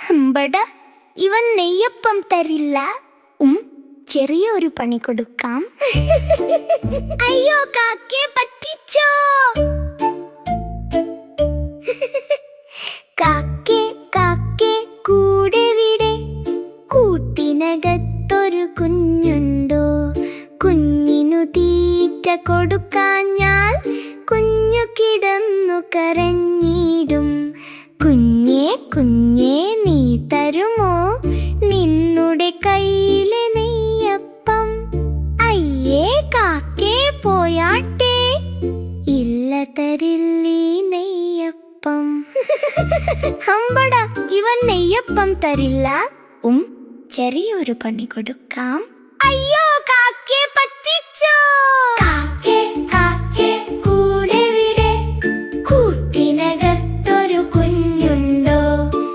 ഹമ്പട, ഇവൻ നെയ്യപ്പം തരില്ല. ചെറിയൊരു പണി കൊടുക്കാം. അയ്യോ, കാക്കേ പറ്റിച്ചോ. കാക്കേ കാക്കേ കൂടെ വിടെ, കൂട്ടിനകത്തൊരു കുഞ്ഞുണ്ടോ. കുഞ്ഞിനു തീറ്റ കൊടുക്കാഞ്ഞാൽ കുഞ്ഞു കിടന്നു കരഞ്ഞിടും. കുഞ്ഞേ കുഞ്ഞേ നീ തരുമോ നിന്നുടെ കയ്യിലെ നെയ്യപ്പം. അയ്യേ കാക്കേ പോയാട്ടെ, ഇല്ല തരില്ലീ നെയ്യപ്പം. ഹമ്പട, ഇവൻ നെയ്യപ്പം തരില്ല. ചെറിയൊരു പണി കൊടുക്കാം. അയ്യോ, കാക്കേ പറ്റിച്ചോ. കാക്കേ